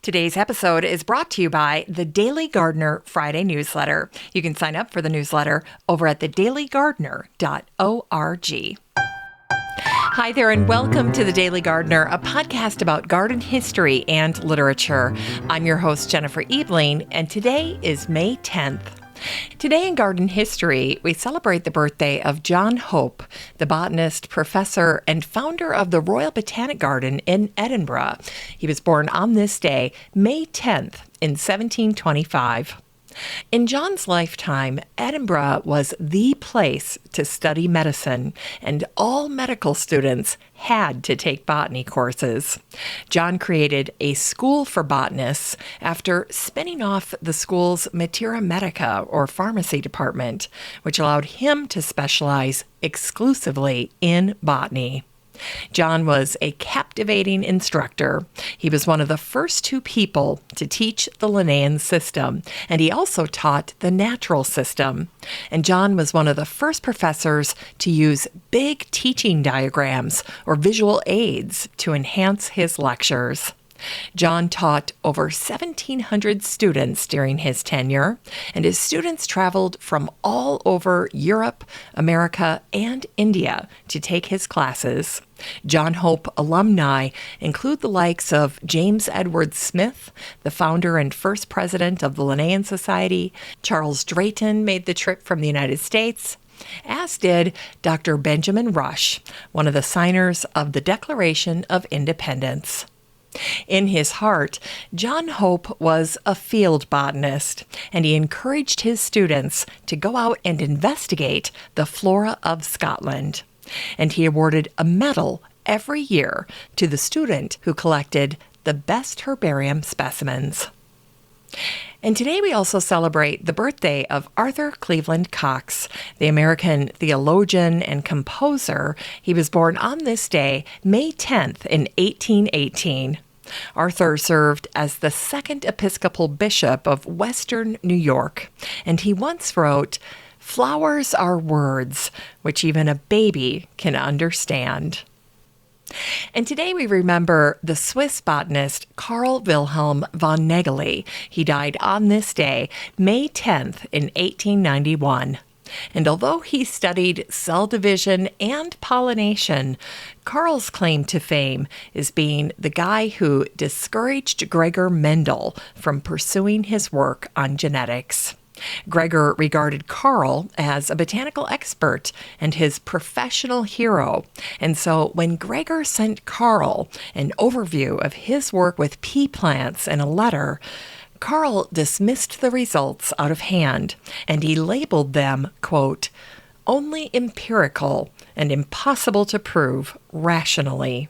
Today's episode is brought to you by the Daily Gardener Friday newsletter. You can sign up for the newsletter over at thedailygardener.org. Hi there, and welcome to The Daily Gardener, a podcast about garden history and literature. I'm your host, Jennifer Ebling, and today is May 10th. Today in garden history, we celebrate the birthday of John Hope, the botanist, professor, and founder of the Royal Botanic Garden in Edinburgh. He was born on this day, May 10th, in 1725. In John's lifetime, Edinburgh was the place to study medicine, and all medical students had to take botany courses. John created a school for botanists after spinning off the school's Materia Medica, or pharmacy department, which allowed him to specialize exclusively in botany. John was a captivating instructor. He was one of the first two people to teach the Linnaean system, and he also taught the natural system. And John was one of the first professors to use big teaching diagrams or visual aids to enhance his lectures. John taught over 1,700 students during his tenure, and his students traveled from all over Europe, America, and India to take his classes. John Hope alumni include the likes of James Edward Smith, the founder and first president of the Linnaean Society. Charles Drayton made the trip from the United States, as did Dr. Benjamin Rush, one of the signers of the Declaration of Independence. In his heart, John Hope was a field botanist, and he encouraged his students to go out and investigate the flora of Scotland. And he awarded a medal every year to the student who collected the best herbarium specimens. And today we also celebrate the birthday of Arthur Cleveland Coxe, the American theologian and composer. He was born on this day, May 10th, in 1818. Arthur served as the second Episcopal bishop of Western New York, and he once wrote, "Flowers are words which even a baby can understand." And today we remember the Swiss botanist Carl Wilhelm von Nägeli. He died on this day, May 10th, in 1891. And although he studied cell division and pollination, Carl's claim to fame is being the guy who discouraged Gregor Mendel from pursuing his work on genetics. Gregor regarded Carl as a botanical expert and his professional hero, and so when Gregor sent Carl an overview of his work with pea plants in a letter, Carl dismissed the results out of hand, and he labeled them, quote, "only empirical and impossible to prove rationally."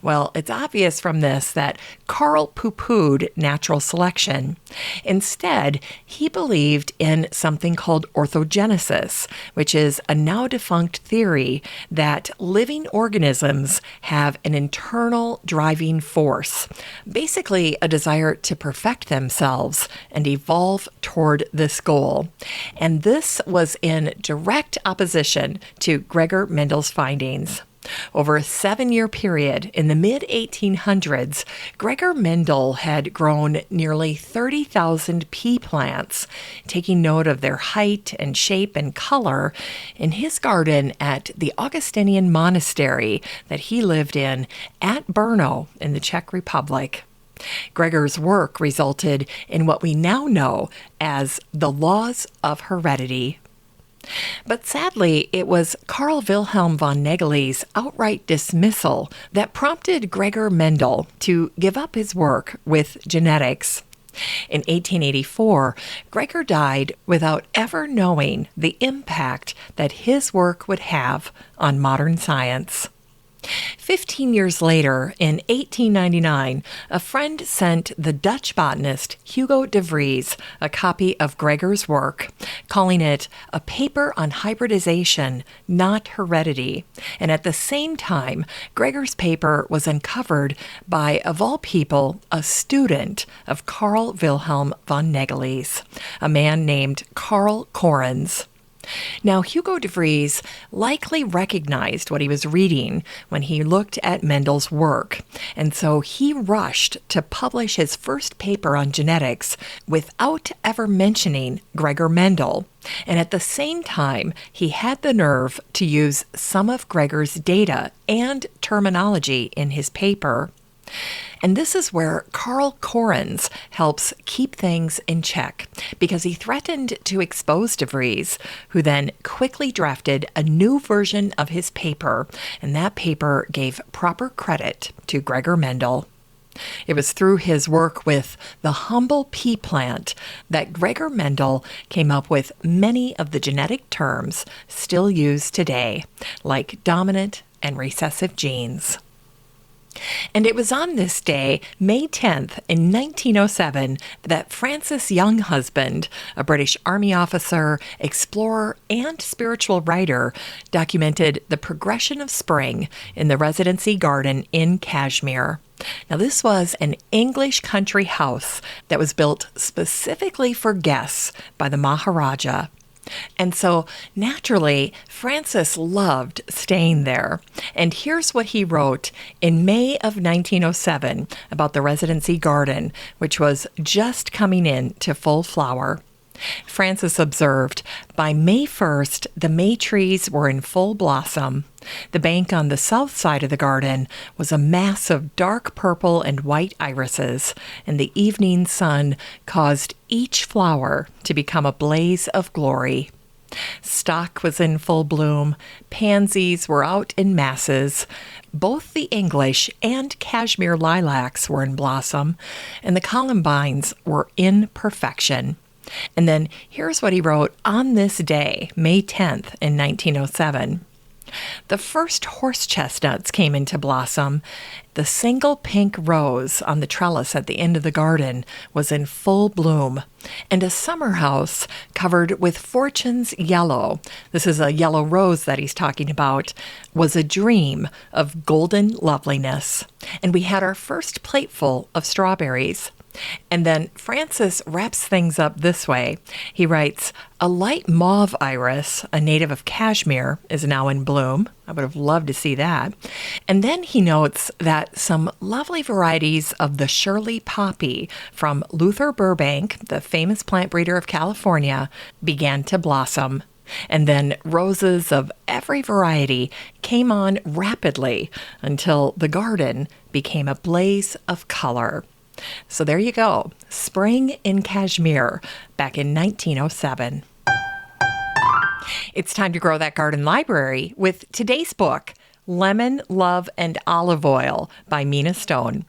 Well, it's obvious from this that Carl poo-pooed natural selection. Instead, he believed in something called orthogenesis, which is a now-defunct theory that living organisms have an internal driving force, basically a desire to perfect themselves and evolve toward this goal. And this was in direct opposition to Gregor Mendel's findings. Over a 7-year period in the mid-1800s, Gregor Mendel had grown nearly 30,000 pea plants, taking note of their height and shape and color in his garden at the Augustinian monastery that he lived in at Brno in the Czech Republic. Gregor's work resulted in what we now know as the laws of heredity. But sadly, it was Carl Wilhelm von Nägeli's outright dismissal that prompted Gregor Mendel to give up his work with genetics. In 1884, Gregor died without ever knowing the impact that his work would have on modern science. 15 years later, in 1899, a friend sent the Dutch botanist Hugo de Vries a copy of Gregor's work, calling it a paper on hybridization, not heredity. And at the same time, Gregor's paper was uncovered by, of all people, a student of Carl Wilhelm von Nägeli's, a man named Carl Correns. Now, Hugo de Vries likely recognized what he was reading when he looked at Mendel's work, and so he rushed to publish his first paper on genetics without ever mentioning Gregor Mendel. And at the same time, he had the nerve to use some of Gregor's data and terminology in his paper. And this is where Carl Correns helps keep things in check, because he threatened to expose de Vries, who then quickly drafted a new version of his paper, and that paper gave proper credit to Gregor Mendel. It was through his work with the humble pea plant that Gregor Mendel came up with many of the genetic terms still used today, like dominant and recessive genes. And it was on this day, May 10th, in 1907, that Francis Younghusband, a British Army officer, explorer, and spiritual writer, documented the progression of spring in the residency garden in Kashmir. Now, this was an English country house that was built specifically for guests by the Maharaja. And so, naturally, Francis loved staying there. And here's what he wrote in May of 1907 about the residency garden, which was just coming in to full flower. Francis observed, by May 1st, the May trees were in full blossom. The bank on the south side of the garden was a mass of dark purple and white irises, and the evening sun caused each flower to become a blaze of glory. Stock was in full bloom, pansies were out in masses, both the English and Kashmir lilacs were in blossom, and the columbines were in perfection. And then here's what he wrote on this day, May 10th in 1907. The first horse chestnuts came into blossom. The single pink rose on the trellis at the end of the garden was in full bloom, and a summer house covered with fortune's yellow, this is a yellow rose that he's talking about, was a dream of golden loveliness. And we had our first plateful of strawberries. And then Francis wraps things up this way. He writes, a light mauve iris, a native of Kashmir, is now in bloom. I would have loved to see that. And then he notes that some lovely varieties of the Shirley poppy from Luther Burbank, the famous plant breeder of California, began to blossom. And then roses of every variety came on rapidly until the garden became a blaze of color. So there you go, spring in Kashmir back in 1907. It's time to grow that garden library with today's book, Lemon, Love, and Olive Oil by Mina Stone.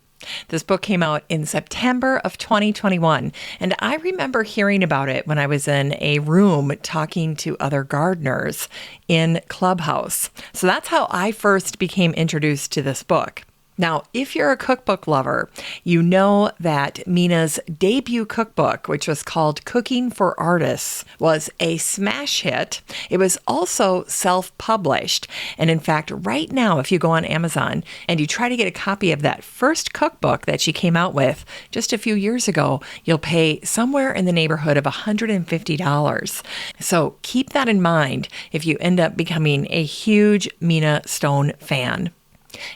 This book came out in September of 2021, and I remember hearing about it when I was in a room talking to other gardeners in Clubhouse. So that's how I first became introduced to this book. Now, if you're a cookbook lover, you know that Mina's debut cookbook, which was called Cooking for Artists, was a smash hit. It was also self-published. And in fact, right now, if you go on Amazon and you try to get a copy of that first cookbook that she came out with just a few years ago, you'll pay somewhere in the neighborhood of $150. So keep that in mind if you end up becoming a huge Mina Stone fan.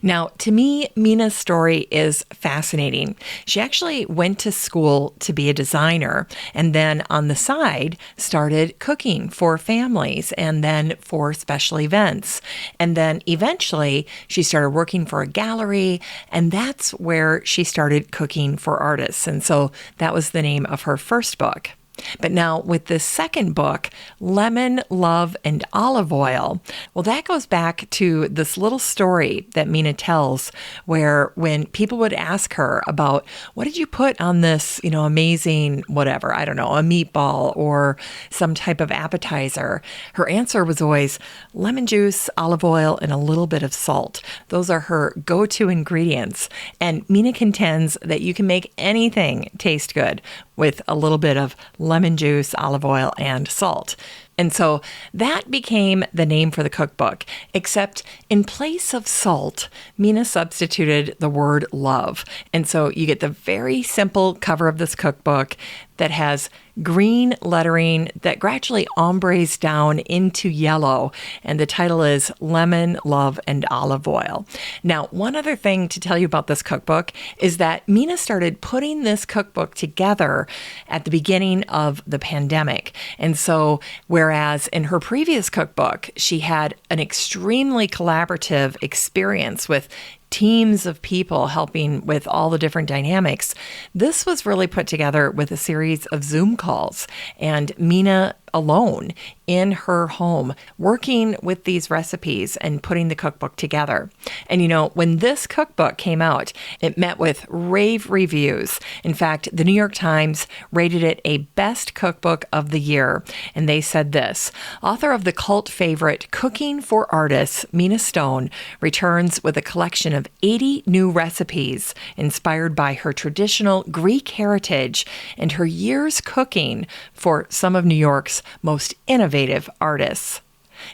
Now, to me, Mina's story is fascinating. She actually went to school to be a designer and then on the side started cooking for families and then for special events. And then eventually she started working for a gallery, and that's where she started cooking for artists. And so that was the name of her first book. But now with the second book, Lemon, Love, and Olive Oil, well, that goes back to this little story that Mina tells where when people would ask her about, what did you put on this, amazing whatever, I don't know, a meatball or some type of appetizer, her answer was always lemon juice, olive oil, and a little bit of salt. Those are her go-to ingredients. And Mina contends that you can make anything taste good with a little bit of lemon juice, olive oil, and salt. And so that became the name for the cookbook, except in place of salt, Mina substituted the word love. And so you get the very simple cover of this cookbook that has green lettering that gradually ombres down into yellow. And the title is Lemon, Love, and Olive Oil. Now, one other thing to tell you about this cookbook is that Mina started putting this cookbook together at the beginning of the pandemic. And so, whereas in her previous cookbook, she had an extremely collaborative experience with teams of people helping with all the different dynamics, this was really put together with a series of Zoom calls, and Mina alone in her home working with these recipes and putting the cookbook together. And when this cookbook came out, it met with rave reviews. In fact, the New York Times rated it a best cookbook of the year. And they said this: author of the cult favorite Cooking for Artists, Mina Stone, returns with a collection of 80 new recipes inspired by her traditional Greek heritage and her years cooking for some of New York's most innovative artists.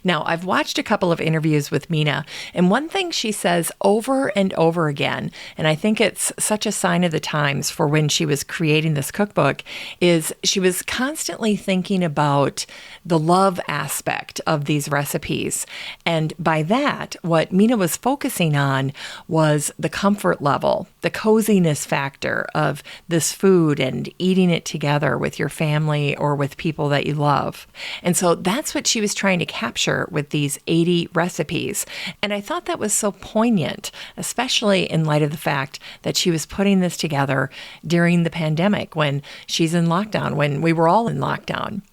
Now, I've watched a couple of interviews with Mina, and one thing she says over and over again, and I think it's such a sign of the times for when she was creating this cookbook, is she was constantly thinking about the love aspect of these recipes. And by that, what Mina was focusing on was the comfort level, the coziness factor of this food and eating it together with your family or with people that you love. And so that's what she was trying to capture with these 80 recipes. And I thought that was so poignant, especially in light of the fact that she was putting this together during the pandemic when she's in lockdown, when we were all in lockdown.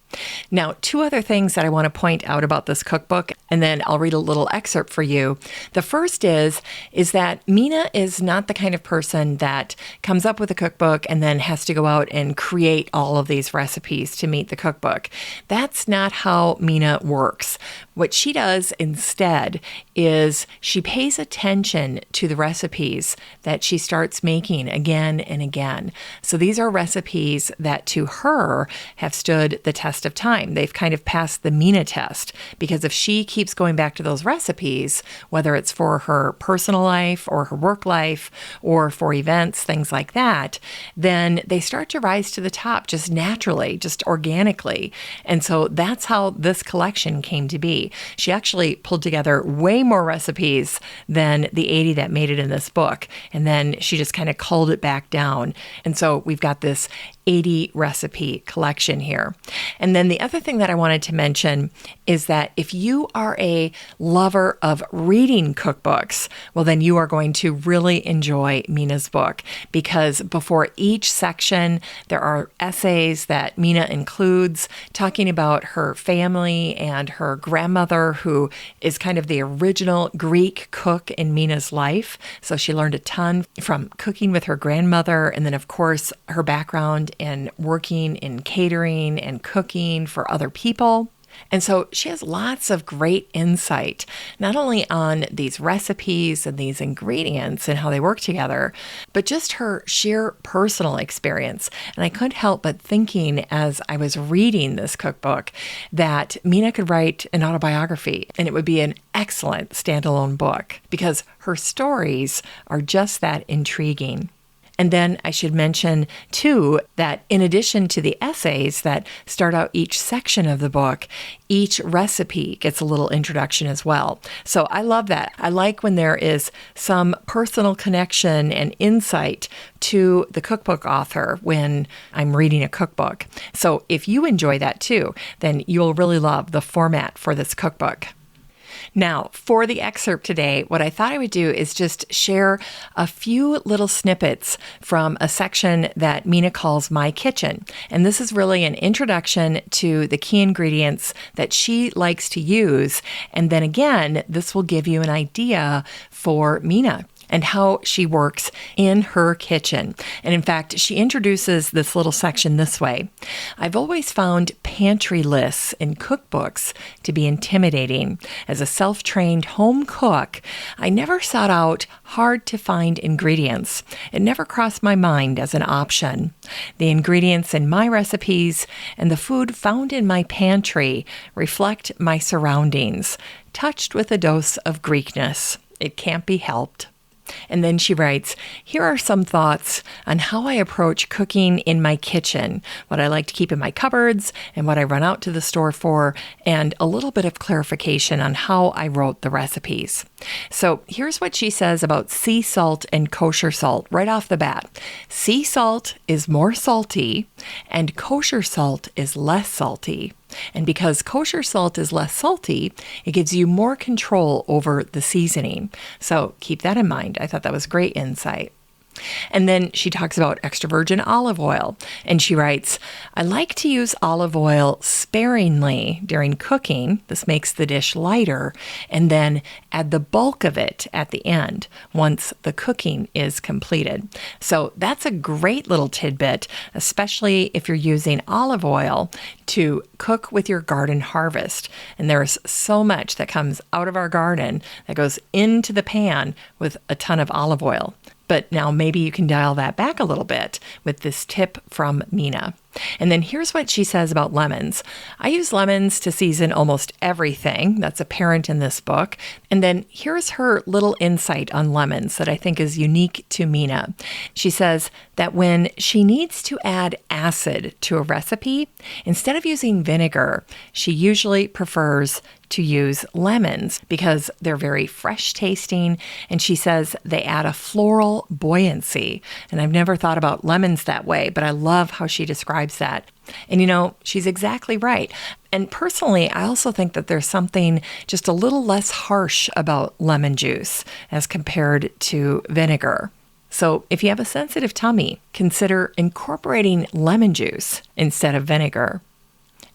Now, two other things that I want to point out about this cookbook, and then I'll read a little excerpt for you. The first is that Mina is not the kind of person that comes up with a cookbook and then has to go out and create all of these recipes to meet the cookbook. That's not how Mina works. What she does instead is she pays attention to the recipes that she starts making again and again. So these are recipes that to her have stood the test of time. They've kind of passed the Mina test, because if she keeps going back to those recipes, whether it's for her personal life or her work life or for events, things like that, then they start to rise to the top just naturally, just organically. And so that's how this collection came to be. She actually pulled together way more recipes than the 80 that made it in this book. And then she just kind of culled it back down. And so we've got this 80 recipe collection here. And then the other thing that I wanted to mention is that if you are a lover of reading cookbooks, well, then you are going to really enjoy Mina's book, because before each section, there are essays that Mina includes talking about her family and her grandmother, who is kind of the original Greek cook in Mina's life. So she learned a ton from cooking with her grandmother. And then, of course, her background in working in catering and cooking for other people. And so she has lots of great insight, not only on these recipes and these ingredients and how they work together, but just her sheer personal experience. And I couldn't help but thinking as I was reading this cookbook that Mina could write an autobiography, and it would be an excellent standalone book, because her stories are just that intriguing. And then I should mention, too, that in addition to the essays that start out each section of the book, each recipe gets a little introduction as well. So I love that. I like when there is some personal connection and insight to the cookbook author when I'm reading a cookbook. So if you enjoy that, too, then you'll really love the format for this cookbook. Now, for the excerpt today, what I thought I would do is just share a few little snippets from a section that Mina calls My Kitchen. And this is really an introduction to the key ingredients that she likes to use. And then again, this will give you an idea for Mina and how she works in her kitchen. And in fact, she introduces this little section this way. I've always found pantry lists in cookbooks to be intimidating. As a self-trained home cook, I never sought out hard-to-find ingredients. It never crossed my mind as an option. The ingredients in my recipes and the food found in my pantry reflect my surroundings, touched with a dose of Greekness. It can't be helped. And then she writes, here are some thoughts on how I approach cooking in my kitchen, what I like to keep in my cupboards and what I run out to the store for, and a little bit of clarification on how I wrote the recipes. So here's what she says about sea salt and kosher salt right off the bat. Sea salt is more salty and kosher salt is less salty. And because kosher salt is less salty, it gives you more control over the seasoning. So keep that in mind. I thought that was great insight. And then she talks about extra virgin olive oil. And she writes, I like to use olive oil sparingly during cooking. This makes the dish lighter. And then add the bulk of it at the end once the cooking is completed. So that's a great little tidbit, especially if you're using olive oil to cook with your garden harvest. And there's so much that comes out of our garden that goes into the pan with a ton of olive oil. But now maybe you can dial that back a little bit with this tip from Mina. And then here's what she says about lemons. I use lemons to season almost everything. That's apparent in this book. And then here's her little insight on lemons that I think is unique to Mina. She says that when she needs to add acid to a recipe, instead of using vinegar, she usually prefers to use lemons because they're very fresh tasting. And she says they add a floral buoyancy. And I've never thought about lemons that way, but I love how she describes that. And you know, she's exactly right. And personally, I also think that there's something just a little less harsh about lemon juice as compared to vinegar. So if you have a sensitive tummy, consider incorporating lemon juice instead of vinegar.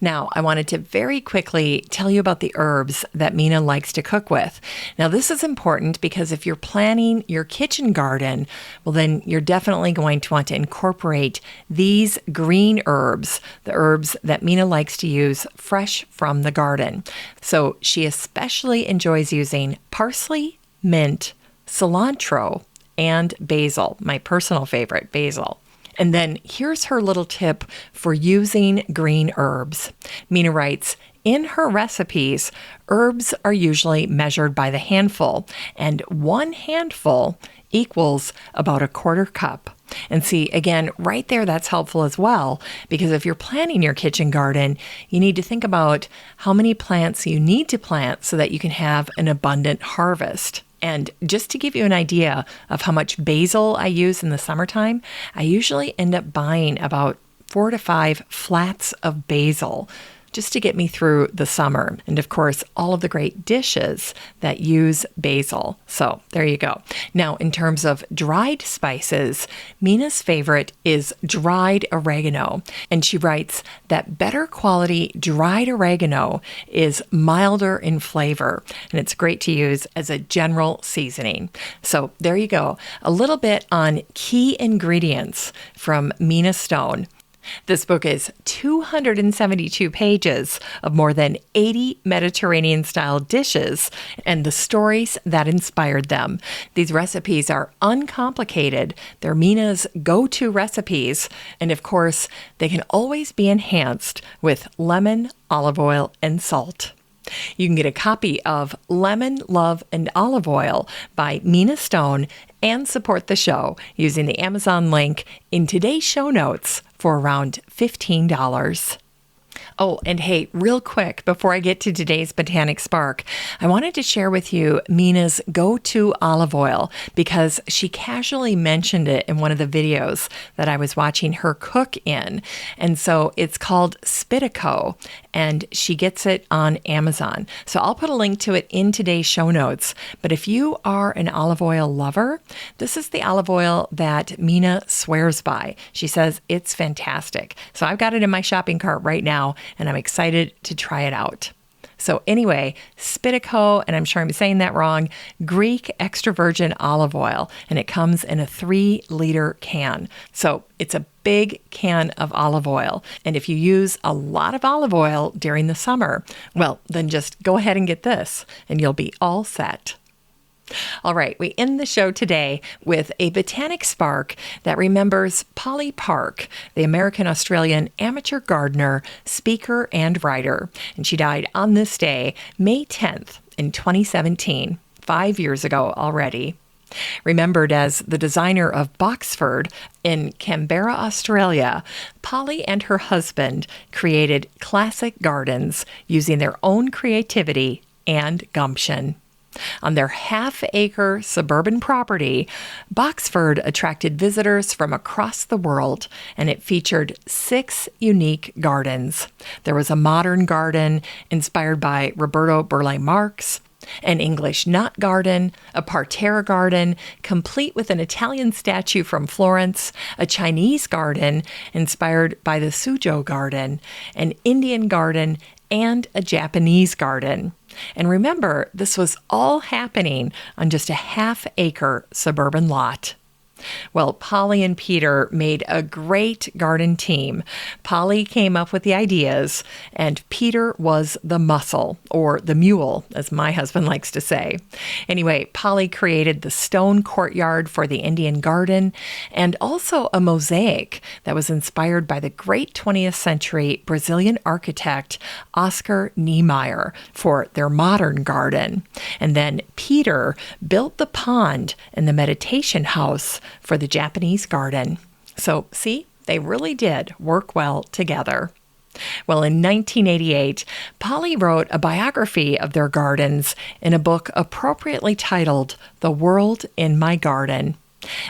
Now, I wanted to very quickly tell you about the herbs that Mina likes to cook with. Now, this is important because if you're planning your kitchen garden, well, then you're definitely going to want to incorporate these green herbs, the herbs that Mina likes to use fresh from the garden. So she especially enjoys using parsley, mint, cilantro, and basil, my personal favorite, basil. And then here's her little tip for using green herbs. Mina writes, in her recipes, herbs are usually measured by the handful, and 1 handful equals about 1/4 cup. And see, again, right there, that's helpful as well, because if you're planning your kitchen garden, you need to think about how many plants you need to plant so that you can have an abundant harvest. And just to give you an idea of how much basil I use in the summertime, I usually end up buying about 4 to 5 flats of basil just to get me through the summer. And of course, all of the great dishes that use basil. So there you go. Now, in terms of dried spices, Mina's favorite is dried oregano. And she writes that better quality dried oregano is milder in flavor. And it's great to use as a general seasoning. So there you go. A little bit on key ingredients from Mina Stone. This book is 272 pages of more than 80 Mediterranean-style dishes and the stories that inspired them. These recipes are uncomplicated. They're Mina's go-to recipes. And of course, they can always be enhanced with lemon, olive oil, and salt. You can get a copy of Lemon, Love, and Olive Oil by Mina Stone and support the show using the Amazon link in today's show notes for around $15. Oh, and hey, real quick, before I get to today's Botanic Spark, I wanted to share with you Mina's go-to olive oil because she casually mentioned it in one of the videos that I was watching her cook in. And so it's called Spitico, and she gets it on Amazon. So I'll put a link to it in today's show notes. But if you are an olive oil lover, this is the olive oil that Mina swears by. She says it's fantastic. So I've got it in my shopping cart right now, and I'm excited to try it out. So anyway, Spitico, and I'm sure I'm saying that wrong, Greek extra virgin olive oil, and it comes in a 3-liter can. So it's a big can of olive oil. And if you use a lot of olive oil during the summer, well, then just go ahead and get this, and you'll be all set. All right, we end the show today with a botanic spark that remembers Polly Park, the American-Australian amateur gardener, speaker, and writer. And she died on this day, May 10th, in 2017, 5 years ago already. Remembered as the designer of Boxford in Canberra, Australia, Polly and her husband created classic gardens using their own creativity and gumption. On their half-acre suburban property, Boxford attracted visitors from across the world, and it featured 6 unique gardens. There was a modern garden inspired by Roberto Burle Marx, an English nut garden, a parterre garden, complete with an Italian statue from Florence, a Chinese garden inspired by the Suzhou garden, an Indian garden, and a Japanese garden. And remember, this was all happening on just a half-acre suburban lot. Well, Polly and Peter made a great garden team. Polly came up with the ideas, and Peter was the muscle, or the mule, as my husband likes to say. Anyway, Polly created the stone courtyard for the Indian garden, and also a mosaic that was inspired by the great 20th century Brazilian architect Oscar Niemeyer for their modern garden. And then Peter built the pond and the meditation house for the Japanese garden. So, see, they really did work well together. Well, in 1988, Polly wrote a biography of their gardens in a book appropriately titled The World in My Garden.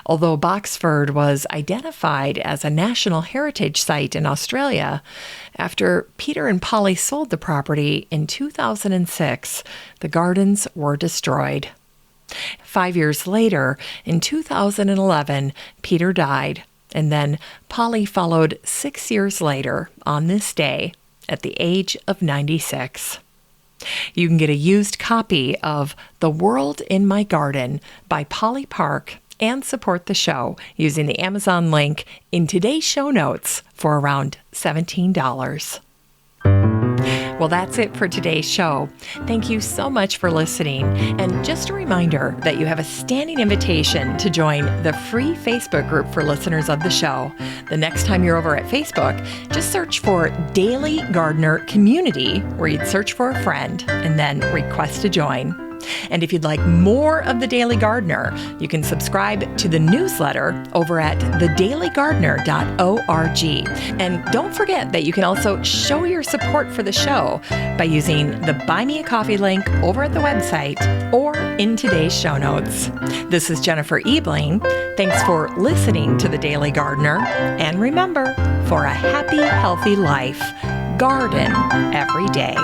Although Boxford was identified as a National Heritage Site in Australia, after Peter and Polly sold the property in 2006, the gardens were destroyed. 5 years later, in 2011, Peter died, and then Polly followed 6 years later on this day at the age of 96. You can get a used copy of The World in My Garden by Polly Park and support the show using the Amazon link in today's show notes for around $17. Well, that's it for today's show. Thank you so much for listening. And just a reminder that you have a standing invitation to join the free Facebook group for listeners of the show. The next time you're over at Facebook, just search for Daily Gardener Community, where you'd search for a friend and then request to join. And if you'd like more of The Daily Gardener, you can subscribe to the newsletter over at thedailygardener.org. And don't forget that you can also show your support for the show by using the Buy Me a Coffee link over at the website or in today's show notes. This is Jennifer Ebling. Thanks for listening to The Daily Gardener. And remember, for a happy, healthy life, garden every day.